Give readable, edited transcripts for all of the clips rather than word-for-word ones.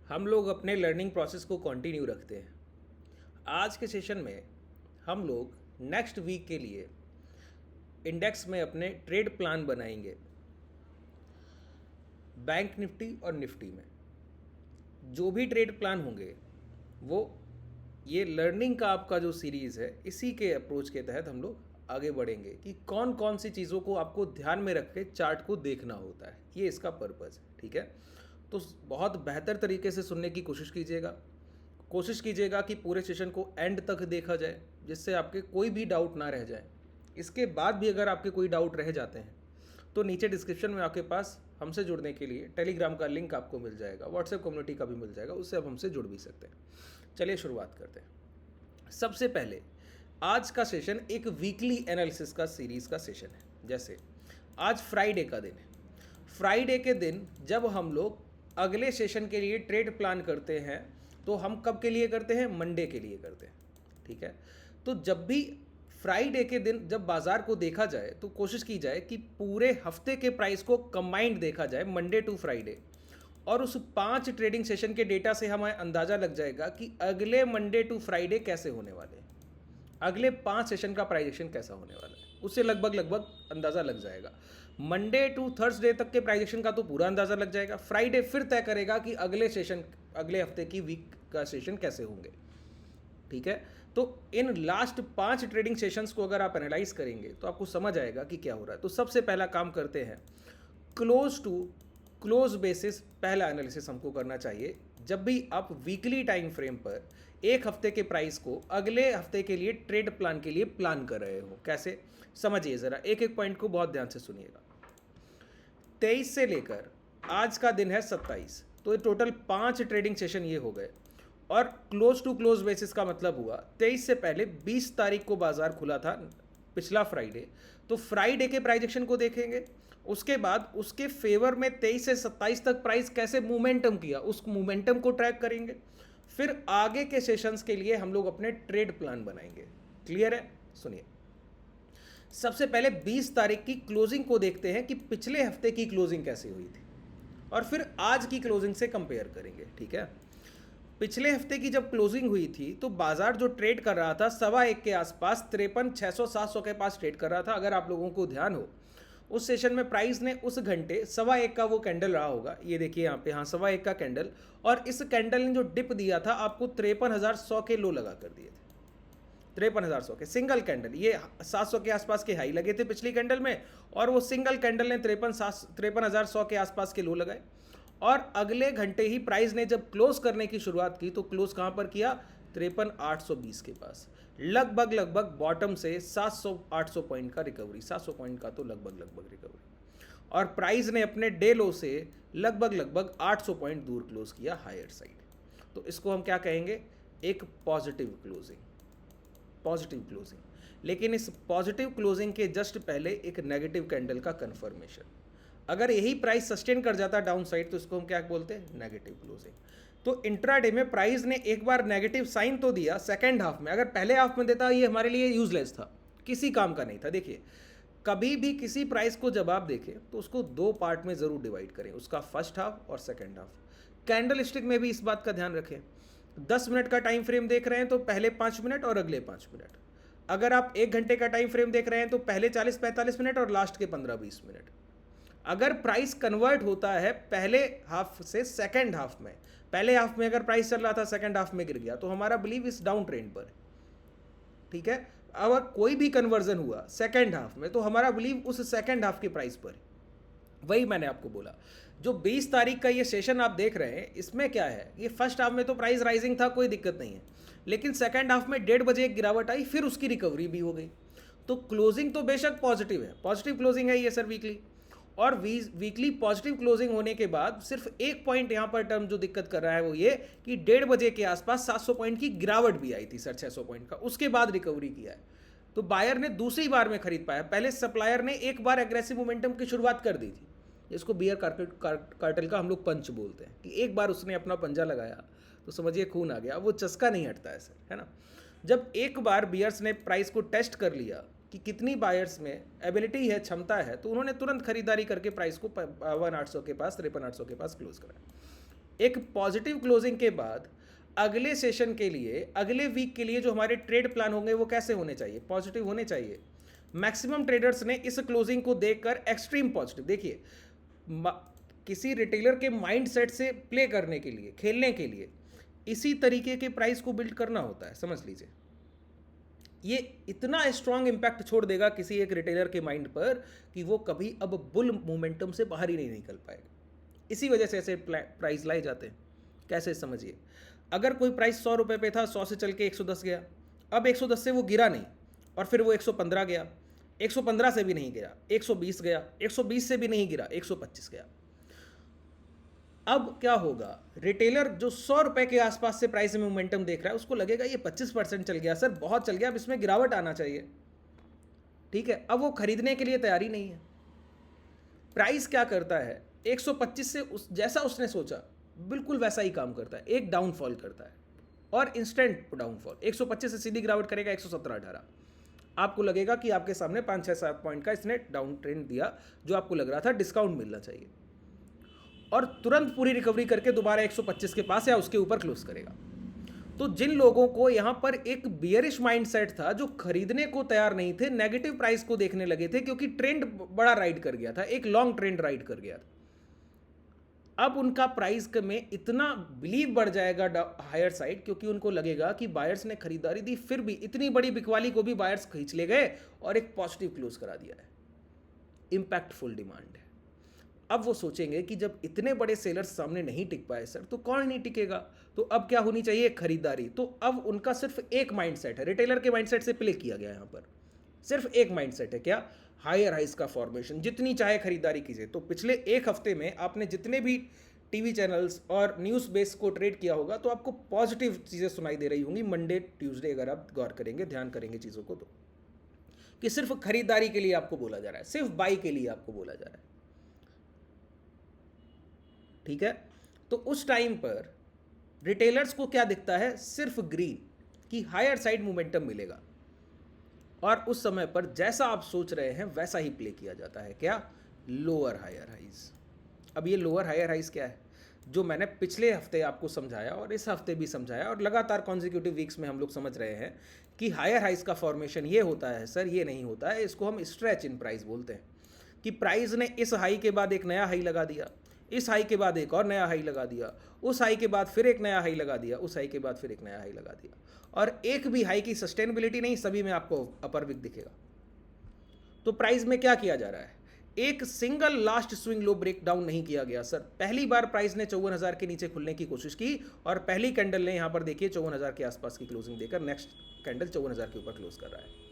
हम लोग अपने लर्निंग प्रोसेस को कंटिन्यू रखते हैं। आज के सेशन में हम लोग नेक्स्ट वीक के लिए इंडेक्स में अपने ट्रेड प्लान बनाएंगे बैंक निफ्टी और निफ्टी में। जो भी ट्रेड प्लान होंगे वो ये लर्निंग का आपका जो सीरीज़ है इसी के अप्रोच के तहत हम लोग आगे बढ़ेंगे कि कौन कौन सी चीज़ों को आपको ध्यान में रख के चार्ट को देखना होता है। ये इसका पर्पज़ है, ठीक है। तो बहुत बेहतर तरीके से सुनने की कोशिश कीजिएगा कि पूरे सेशन को एंड तक देखा जाए, जिससे आपके कोई भी डाउट ना रह जाए। इसके बाद भी अगर आपके कोई डाउट रह जाते हैं तो नीचे डिस्क्रिप्शन में आपके पास हमसे जुड़ने के लिए टेलीग्राम का लिंक आपको मिल जाएगा, व्हाट्सएप कम्युनिटी का भी मिल जाएगा, उससे आप हमसे जुड़ भी सकते हैं। चलिए शुरुआत करते हैं। सबसे पहले आज का सेशन एक वीकली एनालिसिस का सीरीज़ का सेशन है। जैसे आज फ्राइडे का दिन है। फ्राइडे के दिन जब हम लोग अगले सेशन के लिए ट्रेड प्लान करते हैं तो हम कब के लिए करते हैं? मंडे के लिए करते हैं, ठीक है। तो जब भी फ्राइडे के दिन जब बाजार को देखा जाए तो कोशिश की जाए कि पूरे हफ्ते के प्राइस को कंबाइंड देखा जाए, मंडे टू फ्राइडे। और उस 5 ट्रेडिंग सेशन के डेटा से हमें अंदाज़ा लग जाएगा कि अगले मंडे टू फ्राइडे कैसे होने वाले हैं, अगले 5 सेशन का प्राइस एक्शन कैसा होने वाला है, उससे लगभग अंदाज़ा लग जाएगा। मंडे टू थर्सडे तक के प्राइस एक्शन का तो पूरा अंदाज़ा लग जाएगा। फ्राइडे फिर तय करेगा कि अगले हफ्ते की वीक का सेशन कैसे होंगे, ठीक है। तो इन लास्ट 5 ट्रेडिंग सेशंस को अगर आप एनालाइज करेंगे तो आपको समझ आएगा कि क्या हो रहा है। तो सबसे पहला काम करते हैं, क्लोज टू क्लोज बेसिस पहला एनालिसिस हमको करना चाहिए। जब भी आप वीकली टाइम फ्रेम पर एक हफ्ते के प्राइस को अगले हफ्ते के लिए ट्रेड प्लान के लिए प्लान कर रहे हो, कैसे समझिए ज़रा, एक एक पॉइंट को बहुत ध्यान से सुनिएगा। 23 से लेकर आज का दिन है 27, तो ये टोटल 5 ट्रेडिंग सेशन ये हो गए। और क्लोज टू क्लोज बेसिस का मतलब हुआ 23 से पहले 20 तारीख को बाजार खुला था पिछला फ्राइडे, तो फ्राइडे के प्राइस एक्शन को देखेंगे। उसके बाद उसके फेवर में 23 से 27 तक प्राइस कैसे मोमेंटम किया, उस मोमेंटम को ट्रैक करेंगे। फिर आगे के सेशंस के लिए हम लोग अपने ट्रेड प्लान बनाएंगे। क्लियर है? सुनिए, सबसे पहले 20 तारीख की क्लोजिंग को देखते हैं कि पिछले हफ्ते की क्लोजिंग कैसे हुई थी, और फिर आज की क्लोजिंग से कंपेयर करेंगे, ठीक है। पिछले हफ्ते की जब क्लोजिंग हुई थी तो बाजार जो ट्रेड कर रहा था 1:15 के आसपास 53,600-700 के पास ट्रेड कर रहा था। अगर आप लोगों को ध्यान हो, उस सेशन में प्राइस ने उस घंटे 1:15 का वो कैंडल रहा होगा, ये देखिए यहाँ पे, हाँ 1:15 का कैंडल, और इस कैंडल ने जो डिप दिया था आपको 53,100 के लो लगा कर दिए थे। 53,100 के सिंगल कैंडल, ये 700 के आसपास के हाई लगे थे पिछली कैंडल में, और वो सिंगल कैंडल ने 53,100 के आसपास के लो लगाए। और अगले घंटे ही प्राइस ने जब क्लोज करने की शुरुआत की तो क्लोज कहाँ पर किया? 53,820 के पास। लगभग बॉटम से 700-800 पॉइंट का रिकवरी, 700 पॉइंट का तो लगभग रिकवरी। और प्राइस ने अपने डे लो से लगभग 800 पॉइंट दूर क्लोज किया हायर साइड। तो इसको हम क्या कहेंगे? एक पॉजिटिव क्लोजिंग। लेकिन इस पॉजिटिव क्लोजिंग के जस्ट पहले एक नेगेटिव कैंडल का कंफर्मेशन। अगर यही प्राइस सस्टेन कर जाता डाउन साइड तो इसको हम क्या बोलते हैं? Negative closing. तो इंट्राडे में प्राइस ने एक बार नेगेटिव साइन तो दिया सेकेंड हाफ में, अगर पहले हाफ में देता ये हमारे लिए यूजलेस था, किसी काम का नहीं था। देखिए, कभी भी किसी प्राइस को जब आप देखें तो उसको 2 पार्ट में ज़रूर डिवाइड करें, उसका फर्स्ट हाफ और सेकेंड हाफ। कैंडल स्टिक में भी इस बात का ध्यान रखें। 10 मिनट का टाइम फ्रेम देख रहे हैं तो पहले 5 मिनट और अगले 5 मिनट। अगर आप 1 घंटे का टाइम फ्रेम देख रहे हैं तो पहले 40-45 मिनट और लास्ट के 15-20 मिनट। अगर प्राइस कन्वर्ट होता है पहले हाफ से सेकेंड हाफ में, पहले हाफ में अगर प्राइस चल रहा था सेकेंड हाफ में गिर गया, तो हमारा बिलीव इस डाउन ट्रेंड पर, ठीक है। अगर कोई भी कन्वर्जन हुआ सेकेंड हाफ में तो हमारा बिलीव उस सेकेंड हाफ के प्राइस पर। वही मैंने आपको बोला, जो 20 तारीख का ये सेशन आप देख रहे हैं इसमें क्या है, ये फर्स्ट हाफ में तो प्राइस राइजिंग था, कोई दिक्कत नहीं है, लेकिन सेकेंड हाफ में 1:30 बजे एक गिरावट आई, फिर उसकी रिकवरी भी हो गई। तो क्लोजिंग तो बेशक पॉजिटिव है, पॉजिटिव क्लोजिंग है ये सर वीकली। और वीकली पॉजिटिव क्लोजिंग होने के बाद सिर्फ एक पॉइंट यहाँ पर टर्म जो दिक्कत कर रहा है वो ये कि 1:30 बजे के आसपास 700 पॉइंट की गिरावट भी आई थी सर, 600 पॉइंट का, उसके बाद रिकवरी किया है। तो बायर ने दूसरी बार में खरीद पाया। पहले सप्लायर ने एक बार एग्रेसिव मोमेंटम की शुरुआत कर दी थी, इसको बियर कार्टेल का हम लोग पंच बोलते हैं, कि एक बार उसने अपना पंजा लगाया तो समझिए खून आ गया, वो चस्का नहीं हटता है सर, है ना। जब एक बार बियर्स ने प्राइस को टेस्ट कर लिया कि कितनी बायर्स में एबिलिटी है, क्षमता है, तो उन्होंने तुरंत खरीदारी करके प्राइस को 52,800 के पास, 53,800 के पास क्लोज कराया। एक पॉजिटिव क्लोजिंग के बाद अगले सेशन के लिए, अगले वीक के लिए जो हमारे ट्रेड प्लान होंगे वो कैसे होने चाहिए? पॉजिटिव होने चाहिए। मैक्सिमम ट्रेडर्स ने इस क्लोजिंग को देखकर एक्सट्रीम पॉजिटिव, देखिए किसी रिटेलर के माइंड सेट से प्ले करने के लिए, खेलने के लिए इसी तरीके के प्राइस को बिल्ड करना होता है, समझ लीजिए। ये इतना स्ट्रांग इंपैक्ट छोड़ देगा किसी एक रिटेलर के माइंड पर कि वो कभी अब बुल मोमेंटम से बाहर ही नहीं निकल पाएगा। इसी वजह से ऐसे प्राइस लाए जाते हैं। कैसे, समझिए, अगर कोई प्राइस 100 रुपये पे था, 100 से चल के 110 गया, अब 110 से वो गिरा नहीं और फिर वो 115 गया, 115 से भी नहीं गिरा, 120 गया, 120 से भी नहीं गिरा, 125 गया। अब क्या होगा? रिटेलर जो 100 रुपए के आसपास से प्राइस में मोमेंटम देख रहा है उसको लगेगा ये 25% चल गया सर, बहुत चल गया, अब इसमें गिरावट आना चाहिए। ठीक है, अब वो खरीदने के लिए तैयारी नहीं है। प्राइस क्या करता है? 125 से जैसा उसने सोचा बिल्कुल वैसा ही काम करता है, एक डाउनफॉल करता है और इंस्टेंट डाउनफॉल। 125 से सीधी गिरावट करेगा 117-18। आपको लगेगा कि आपके सामने 5-6-7 पॉइंट का इसने डाउन ट्रेंड दिया, जो आपको लग रहा था डिस्काउंट मिलना चाहिए, और तुरंत पूरी रिकवरी करके दोबारा 125 के पास या उसके ऊपर क्लोज करेगा। तो जिन लोगों को यहां पर एक बियरिश माइंडसेट था, जो खरीदने को तैयार नहीं थे, नेगेटिव प्राइस को देखने लगे थे क्योंकि ट्रेंड बड़ा राइड कर गया था, एक लॉन्ग ट्रेंड राइड कर गया था, अब उनका प्राइस में इतना बिलीव बढ़ जाएगा हायर साइड, क्योंकि उनको लगेगा कि बायर्स ने खरीदारी दी, फिर भी इतनी बड़ी बिकवाली को भी बायर्स खींच ले गए और एक पॉजिटिव क्लोज करा दिया है। इंपैक्टफुल डिमांड है। अब वो सोचेंगे कि जब इतने बड़े सेलर्स सामने नहीं टिक पाए सर, तो कौन नहीं टिकेगा? तो अब क्या होनी चाहिए? खरीदारी। तो अब उनका सिर्फ एक माइंडसेट है, रिटेलर के माइंडसेट से प्ले किया गया। यहाँ पर सिर्फ एक माइंडसेट है, क्या? हायर हाइज का फॉर्मेशन, जितनी चाहे खरीदारी कीजिए। तो पिछले एक हफ्ते में आपने जितने भी टीवी चैनल्स और न्यूज़ बेस को ट्रेड किया होगा तो आपको पॉजिटिव चीज़ें सुनाई दे रही होंगी मंडे ट्यूसडे, अगर आप गौर करेंगे, ध्यान करेंगे चीज़ों को, तो कि सिर्फ खरीदारी के लिए आपको बोला जा रहा है, सिर्फ बाई के लिए आपको बोला जा रहा है। ठीक है, तो उस टाइम पर रिटेलर्स को क्या दिखता है? सिर्फ ग्रीन, कि हायर साइड मोमेंटम मिलेगा, और उस समय पर जैसा आप सोच रहे हैं वैसा ही प्ले किया जाता है। क्या? Lower higher highs. अब ये लोअर हायर हाइज क्या है? जो मैंने पिछले हफ्ते आपको समझाया और इस हफ्ते भी समझाया और लगातार कॉन्जिक्यूटिव वीक्स में हम लोग समझ रहे हैं कि हायर हाइज का फॉर्मेशन ये होता है सर, ये नहीं होता है, इसको हम स्ट्रेच इन प्राइस बोलते हैं। कि प्राइस ने इस हाई के बाद एक नया हाई लगा दिया, इस हाई के बाद एक और नया हाई लगा दिया, उस हाई के बाद फिर एक नया हाई लगा दिया, उस हाई के बाद फिर एक नया हाई लगा दिया, और एक भी हाई की सस्टेनेबिलिटी नहीं, सभी में आपको अपर विक दिखेगा। तो प्राइस में क्या किया जा रहा है? एक single last swing low break down नहीं किया गया सर। पहली बार प्राइस ने 54,000 के नीचे खुलने की कोशिश की और पहली कैंडल ने यहां पर देखिए 54,000 के आसपास की क्लोजिंग देकर नेक्स्ट कैंडल 54,000 के ऊपर क्लोज कर रहा है।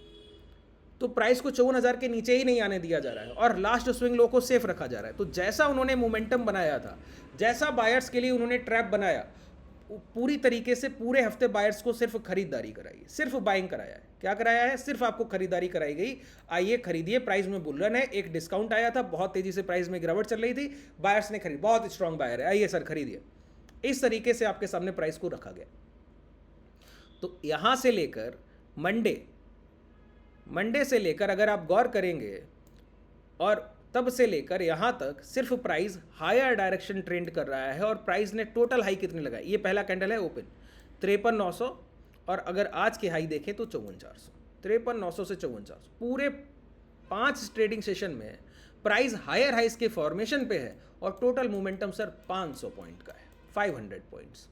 तो प्राइस को 54,000 के नीचे ही नहीं आने दिया जा रहा है और लास्ट स्विंग लो को सेफ रखा जा रहा है। तो जैसा उन्होंने मोमेंटम बनाया था, जैसा बायर्स के लिए उन्होंने ट्रैप बनाया, पूरी तरीके से पूरे हफ्ते बायर्स को सिर्फ खरीदारी कराई है, सिर्फ बाइंग कराया है। क्या कराया है? सिर्फ आपको खरीदारी कराई गई, आइए खरीदिए, प्राइस में बुलियन है, एक डिस्काउंट आया था, बहुत तेजी से प्राइस में गिरावट चल रही थी, बायर्स ने खरीद, बहुत स्ट्रांग बायर है, आइए सर खरीदिए। इस तरीके से आपके सामने प्राइस को रखा गया। तो यहां से लेकर मंडे से लेकर अगर आप गौर करेंगे और तब से लेकर यहां तक सिर्फ प्राइस हायर डायरेक्शन ट्रेंड कर रहा है। और प्राइस ने टोटल हाई कितनी लगाई? ये पहला कैंडल है ओपन 53,900, और अगर आज की हाई देखें तो 54,400, 53,900 से 54,400। पूरे 5 ट्रेडिंग सेशन में प्राइस हायर हाइस के फॉर्मेशन पे है और टोटल मोमेंटम सर 500 पॉइंट का है, 500 पॉइंट्स।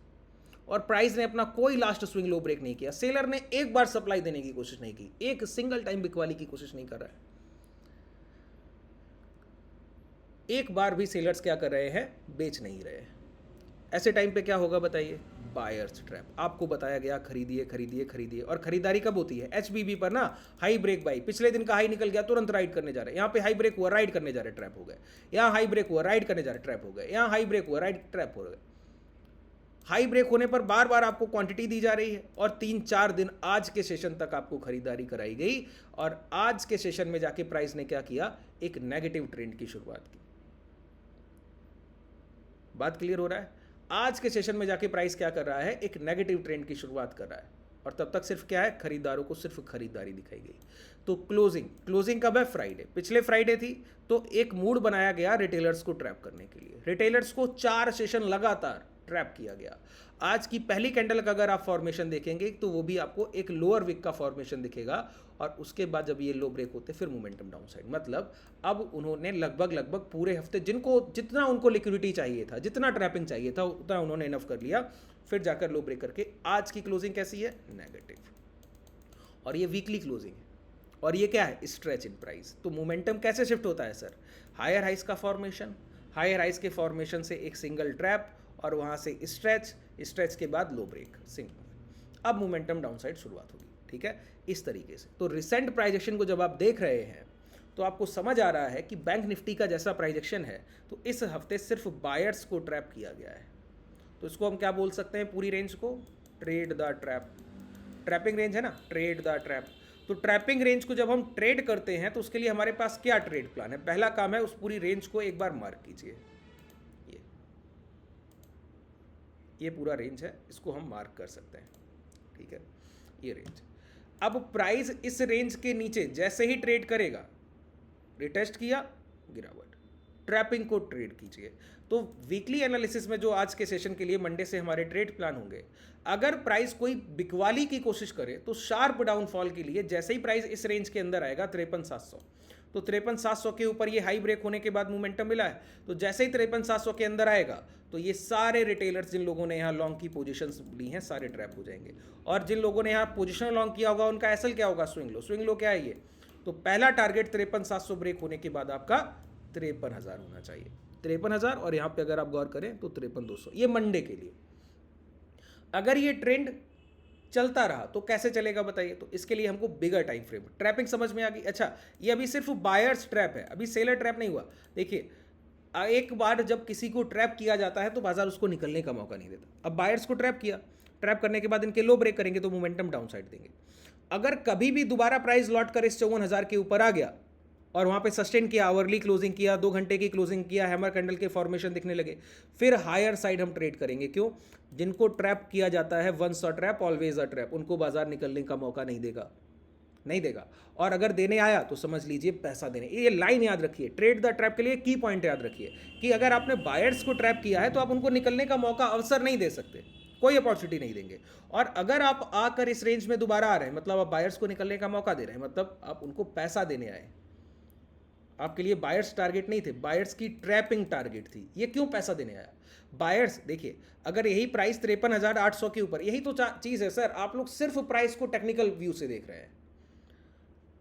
और प्राइस ने अपना कोई लास्ट स्विंग लो ब्रेक नहीं किया। सेलर ने एक बार सप्लाई देने की कोशिश नहीं की, एक सिंगल टाइम बिकवाली की कोशिश नहीं कर रहा है। एक बार भी सेलर्स क्या कर रहे हैं? बेच नहीं रहे हैं। ऐसे टाइम पे क्या होगा बताइए? Buyers trap. आपको बताया गया खरीदिए खरीदिए खरीदिए, और खरीदारी कब होती है? एचबीबी पर ना, हाई ब्रेक बाई। पिछले दिन का हाई निकल गया, तुरंत राइड करने जा रहे हैं। यहाँ पे हाई ब्रेक हुआ, राइड करने जा रहे, ट्रैप हो गए। यहाँ हाई ब्रेक हुआ, राइड करने जा रहे, ट्रैप हो गए। यहाँ हाई ब्रेक हुआ, राइड, ट्रैप हो गए। हाई ब्रेक होने पर बार बार आपको क्वांटिटी दी जा रही है और 3-4 दिन आज के सेशन तक आपको खरीदारी कराई गई, और आज के सेशन में जाके प्राइस ने क्या किया? एक नेगेटिव ट्रेंड की शुरुआत की। बात क्लियर हो रहा है? आज के सेशन में जाके प्राइस क्या कर रहा है? एक नेगेटिव ट्रेंड की शुरुआत कर रहा है, और तब तक सिर्फ क्या है? खरीदारों को सिर्फ खरीदारी दिखाई गई। तो क्लोजिंग कब है? फ्राइडे। पिछले फ्राइडे थी, तो एक मूड बनाया गया रिटेलर्स को ट्रैप करने के लिए। रिटेलर्स को 4 सेशन लगातार ट्रैप किया गया। आज की पहली कैंडल का अगर आप फॉर्मेशन देखेंगे तो वो भी आपको एक लोअर विक का फॉर्मेशन दिखेगा, और उसके बाद जब ये लो ब्रेक होते फिर मोमेंटम डाउन साइड। मतलब अब उन्होंने लगभग पूरे हफ्ते जितना उनको लिक्विडिटी चाहिए था, जितना ट्रैपिंग चाहिए था, उतना उन्होंने इनफ कर लिया, फिर जाकर लो ब्रेक करके आज की क्लोजिंग कैसी है, नेगेटिव। और ये वीकली क्लोजिंग है, और ये क्या है, स्ट्रेच इन प्राइस। तो मोमेंटम कैसे शिफ्ट होता है सर, हायर हाइस का फॉर्मेशन, हायर हाइस के फॉर्मेशन से एक सिंगल ट्रैप, और वहाँ से स्ट्रेच के बाद लो ब्रेक, सिंगल, अब मोमेंटम डाउन साइड शुरुआत होगी। ठीक है, इस तरीके से। तो रिसेंट प्राइजेक्शन को जब आप देख रहे हैं तो आपको समझ आ रहा है कि बैंक निफ्टी का जैसा प्राइजेक्शन है, तो इस हफ्ते सिर्फ बायर्स को ट्रैप किया गया है। तो इसको हम क्या बोल सकते हैं, पूरी रेंज को trade the trap. Trapping range है ना, ट्रेड द ट्रैप। तो ट्रैपिंग रेंज को जब हम ट्रेड करते हैं तो उसके लिए हमारे पास क्या ट्रेड प्लान है, पहला काम है उस पूरी रेंज को एक बार मार्क कीजिए। ये पूरा रेंज है, इसको हम मार्क कर सकते हैं। ठीक है, ये रेंज। अब प्राइस इस रेंज के नीचे जैसे ही ट्रेड करेगा, रिटेस्ट किया, गिरावट, ट्रैपिंग को ट्रेड कीजिए। तो वीकली एनालिसिस में जो आज के सेशन के लिए मंडे से हमारे ट्रेड प्लान होंगे, अगर प्राइस कोई बिकवाली की कोशिश करे तो शार्प डाउनफॉल के लिए जैसे ही प्राइस इस रेंज के अंदर आएगा 53,700, तो 53,700 के ऊपर ये हाई ब्रेक होने के बाद मोमेंटम मिला है, तो जैसे ही 53,700 के अंदर आएगा तो ये सारे रिटेलर्स जिन लोगों ने यहाँ लॉन्ग की पोजीशंस ली हैं सारे ट्रैप हो जाएंगे। और जिन लोगों ने यहाँ पोजीशन लॉन्ग किया होगा उनका एसएल क्या होगा, स्विंग लो। स्विंग लो क्या है ये, तो पहला टारगेट 53,700 ब्रेक होने के बाद आपका 53,000 होना चाहिए, 53,000। और यहाँ पे अगर आप गौर करें तो 53,200, ये मंडे के लिए। अगर ये ट्रेंड चलता रहा तो कैसे चलेगा बताइए। तो इसके लिए हमको बिगर टाइम फ्रेम, ट्रैपिंग समझ में आ गई। अच्छा, ये अभी सिर्फ बायर्स ट्रैप है, अभी सेलर ट्रैप नहीं हुआ। देखिए, एक बार जब किसी को ट्रैप किया जाता है तो बाजार उसको निकलने का मौका नहीं देता। अब बायर्स को ट्रैप किया, ट्रैप करने के बाद इनके लो ब्रेक करेंगे तो मोमेंटम डाउन साइड देंगे। अगर कभी भी दोबारा प्राइस लौट कर इस 54,000 के ऊपर आ गया और वहाँ पे सस्टेन किया, आवरली क्लोजिंग किया, 2 घंटे की क्लोजिंग किया, हैमर कैंडल के फॉर्मेशन दिखने लगे, फिर हायर साइड हम ट्रेड करेंगे। क्यों, जिनको ट्रैप किया जाता है, once a trap always a trap, उनको बाजार निकलने का मौका नहीं देगा, नहीं देगा। और अगर देने आया तो समझ लीजिए पैसा देने। ये लाइन याद रखिए, ट्रेड द ट्रैप के लिए की पॉइंट याद रखिए कि अगर आपने बायर्स को ट्रैप किया है तो आप उनको निकलने का मौका, अवसर नहीं दे सकते, कोई अपॉर्चुनिटी नहीं देंगे। और अगर आप आकर इस रेंज में दोबारा आ रहे हैं, मतलब आप बायर्स को निकलने का मौका दे रहे हैं, मतलब आप उनको पैसा देने आए। आपके लिए बायर्स टारगेट नहीं थे, बायर्स की ट्रैपिंग टारगेट थी। ये क्यों पैसा देने आया बायर्स, देखिए अगर यही प्राइस 53,800 के ऊपर, यही तो चीज़ है सर, आप लोग सिर्फ प्राइस को टेक्निकल व्यू से देख रहे हैं।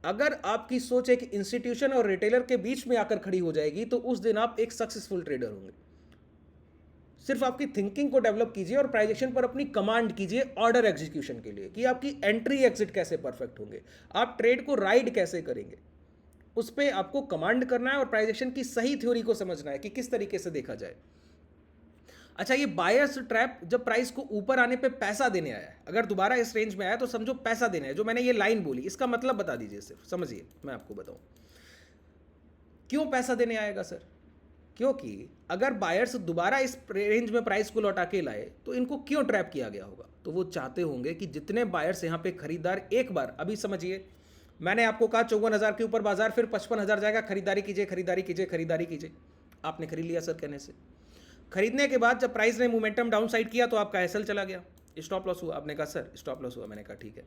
अगर आपकी सोच एक इंस्टीट्यूशन और रिटेलर के बीच में आकर खड़ी हो जाएगी तो उस दिन आप एक सक्सेसफुल ट्रेडर होंगे। सिर्फ आपकी थिंकिंग को डेवलप कीजिए और प्राइजेक्शन पर अपनी कमांड कीजिए ऑर्डर एग्जीक्यूशन के लिए, कि आपकी एंट्री एग्जिट कैसे परफेक्ट होंगे, आप ट्रेड को राइड कैसे करेंगे, उस पर आपको कमांड करना है और प्राइजेक्शन की सही थ्योरी को समझना है कि किस तरीके से देखा जाए। अच्छा, ये बायर्स ट्रैप जब प्राइस को ऊपर आने पे पैसा देने आया है, अगर दोबारा इस रेंज में आया तो समझो पैसा देने आया। जो मैंने ये लाइन बोली इसका मतलब बता दीजिए, सिर्फ समझिए, मैं आपको बताऊं क्यों पैसा देने आएगा सर। क्योंकि अगर बायर्स दोबारा इस रेंज में प्राइस को लौटा के लाए तो इनको क्यों ट्रैप किया गया होगा, तो वो चाहते होंगे कि जितने बायर्स यहाँ पे खरीदार, एक बार अभी समझिए, मैंने आपको कहा 54,000 के ऊपर बाजार, फिर 55,000 जाएगा, खरीदारी कीजिए, खरीदारी कीजिए, खरीदारी कीजिए। आपने खरीद लिया सर कहने से, खरीदने के बाद जब प्राइस ने मोमेंटम डाउन साइड किया तो आपका एसएल चला गया, स्टॉप लॉस हुआ। आपने कहा सर स्टॉप लॉस हुआ, मैंने कहा ठीक है।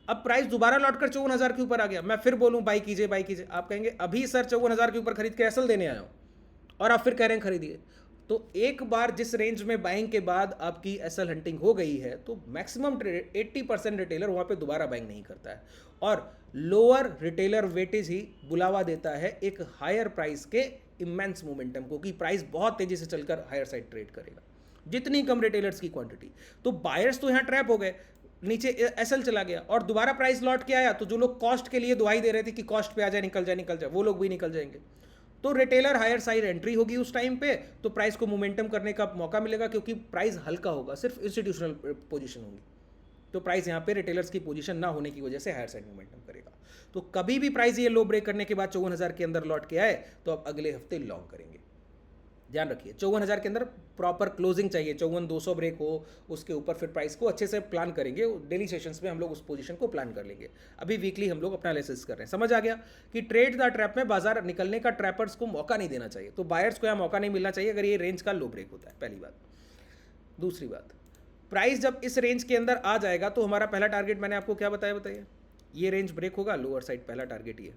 अब प्राइस दोबारा लौटकर 54,000 के ऊपर आ गया, मैं फिर बोलूं बाई कीजिए, बाई कीजिए, आप कहेंगे अभी सर 54,000 के ऊपर खरीद के एसएल देने आया हूं, और आप फिर कह रहे हैं खरीदिए। तो एक बार जिस रेंज में बाइंग के बाद आपकी एसएल हंटिंग हो गई है तो मैक्सिमम 80% रिटेलर वहां पे दोबारा बाइंग नहीं करता है, और लोअर रिटेलर वेटेज ही बुलावा देता है एक हायर प्राइस के इमेंस मोमेंटम को, कि प्राइस बहुत तेजी से चलकर हायर साइड ट्रेड करेगा, जितनी कम रिटेलर्स की क्वांटिटी। तो बायर्स तो यहाँ ट्रैप हो गए, नीचे एसएल चला गया, और दोबारा प्राइस लौट के आया तो जो लोग कॉस्ट के लिए दुहाई दे रहे थे कि कॉस्ट पे आ जाए, निकल जाए, निकल जाए, वो लोग भी निकल जाएंगे। तो रिटेलर हायर साइड एंट्री होगी उस टाइम पे, तो प्राइस को मोमेंटम करने का मौका मिलेगा, क्योंकि प्राइस हल्का होगा, सिर्फ इंस्टीट्यूशनल पोजीशन होगी, तो प्राइस यहाँ पे रिटेलर्स की पोजीशन ना होने की वजह से हायर साइड मोमेंटम करेगा। तो कभी भी प्राइस ये लो ब्रेक करने के बाद 54,000 के अंदर लौट के आए तो आप अगले हफ्ते लॉन्ग करेंगे। ध्यान रखिए 54,000 के अंदर प्रॉपर क्लोजिंग चाहिए, 54,200 ब्रेक हो, उसके ऊपर फिर प्राइस को अच्छे से प्लान करेंगे। डेली सेशंस में हम लोग उस पोजीशन को प्लान कर लेंगे, अभी वीकली हम लोग अपना एनालिसिस कर रहे हैं। समझ आ गया कि ट्रेड द ट्रैप में बाजार निकलने का ट्रैपर्स को मौका नहीं देना चाहिए, तो बायर्स को यहाँ मौका नहीं मिलना चाहिए अगर ये रेंज का लो ब्रेक होता है, पहली बात। दूसरी बात, प्राइस जब इस रेंज के अंदर आ जाएगा तो हमारा पहला टारगेट मैंने आपको क्या बताया, बताइए, ये रेंज ब्रेक होगा, लोअर साइड पहला टारगेट ये,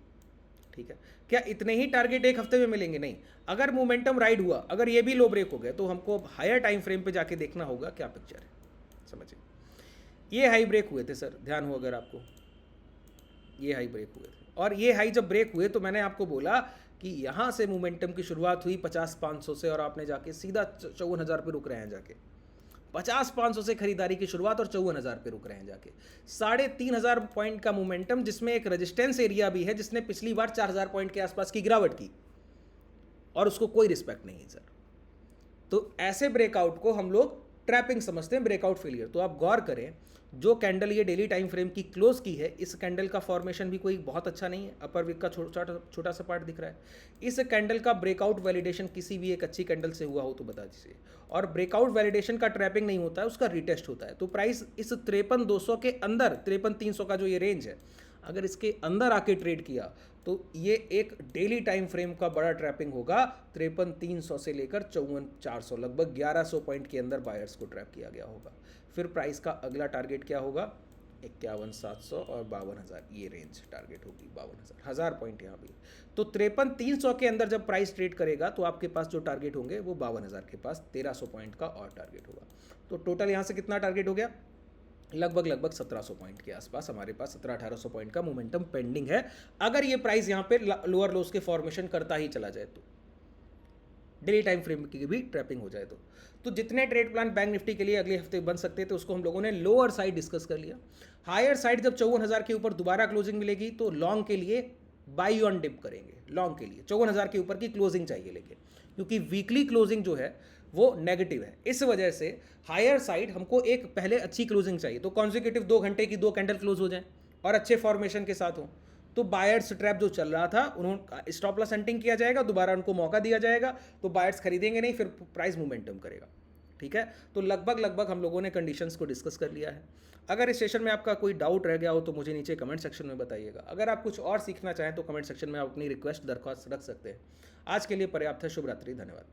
ठीक है। क्या इतने ही टारगेट एक हफ्ते में मिलेंगे? नहीं, अगर मोमेंटम राइड हुआ, अगर ये भी लो ब्रेक हो गया तो हमको अब हायर टाइम फ्रेम पे जाके देखना होगा क्या पिक्चर है, समझिए। ये हाई ब्रेक हुए थे सर, ध्यान हो अगर आपको, ये हाई ब्रेक हुए थे, और ये हाई जब ब्रेक हुए तो मैंने आपको बोला कि यहाँ से मोमेंटम की शुरुआत हुई 50-500 से, और आपने जाके सीधा 54,000 पे रुक रहे हैं जाके, 50-500 से खरीदारी की शुरुआत और 54,000 पे रुक रहे हैं जाके, 3,500 पॉइंट का मोमेंटम, जिसमें एक रेजिस्टेंस एरिया भी है जिसने पिछली बार 4,000 पॉइंट के आसपास की गिरावट की और उसको कोई रिस्पेक्ट नहीं है सर। तो ऐसे ब्रेकआउट को हम लोग ट्रैपिंग समझते हैं, ब्रेकआउट फेलियर। तो आप गौर करें, जो कैंडल ये डेली टाइम फ्रेम की क्लोज की है, इस कैंडल का फॉर्मेशन भी कोई बहुत अच्छा नहीं है, अपर विक का छोटा सा पार्ट दिख रहा है। इस कैंडल का ब्रेकआउट वैलिडेशन किसी भी एक अच्छी कैंडल से हुआ हो तो बता दीजिए, और ब्रेकआउट वैलिडेशन का ट्रैपिंग नहीं होता है, उसका रिटेस्ट होता है। तो प्राइस इस 53,200 के अंदर, 53,300 का जो ये रेंज है, अगर इसके अंदर आके ट्रेड किया तो ये एक डेली टाइम फ्रेम का बड़ा ट्रैपिंग होगा। 53,300 से लेकर 54,400, लगभग 1,100 पॉइंट के अंदर बायर्स को ट्रैप किया गया होगा। फिर प्राइस का अगला टारगेट क्या होगा, 51,700 और 52,000, ये रेंज टारगेट होगी, 52,000, 1,000 पॉइंट यहाँ भी। तो 53,300 के अंदर जब प्राइस ट्रेड करेगा तो आपके पास जो टारगेट होंगे वो 52,000 के पास 1,300 पॉइंट का और टारगेट होगा। तो टोटल यहाँ से कितना टारगेट हो गया, लगभग 1,700 पॉइंट के आसपास हमारे पास 1700-1800 पॉइंट का मोमेंटम पेंडिंग है, अगर ये प्राइस यहाँ पे लोअर लोस के फॉर्मेशन करता ही चला जाए तो, डेली टाइम फ्रेम की भी ट्रैपिंग हो जाए तो जितने ट्रेड प्लान बैंक निफ्टी के लिए अगले हफ्ते बन सकते थे उसको हम लोगों ने लोअर साइड डिस्कस कर लिया। हायर साइड जब 54,000 के ऊपर दोबारा क्लोजिंग मिलेगी तो लॉन्ग के लिए बाई ऑन डिप करेंगे, लॉन्ग के लिए 54,000 के ऊपर की क्लोजिंग चाहिए, लेकिन क्योंकि वीकली क्लोजिंग जो है वो नेगेटिव है, इस वजह से हायर साइड हमको एक पहले अच्छी क्लोजिंग चाहिए। तो कॉन्जिक्यूटिव 2 घंटे की 2 कैंडल क्लोज हो जाए और अच्छे फॉर्मेशन के साथ हो, तो बायर्स ट्रैप जो चल रहा था उन्होंने स्टॉप लॉस सेंटिंग किया जाएगा, दोबारा उनको मौका दिया जाएगा, तो बायर्स खरीदेंगे नहीं, फिर प्राइस मोमेंटम करेगा, ठीक है। तो लगभग हम लोगों ने कंडीशंस को डिस्कस कर लिया है। अगर इस सेशन में आपका कोई डाउट रह गया हो तो मुझे नीचे कमेंट सेक्शन में बताइएगा। अगर आप कुछ और सीखना चाहें तो कमेंट सेक्शन में आप अपनी रिक्वेस्ट दरख्वास्त रख सकते हैं। आज के लिए पर्याप्त है। शुभ रात्रि, धन्यवाद।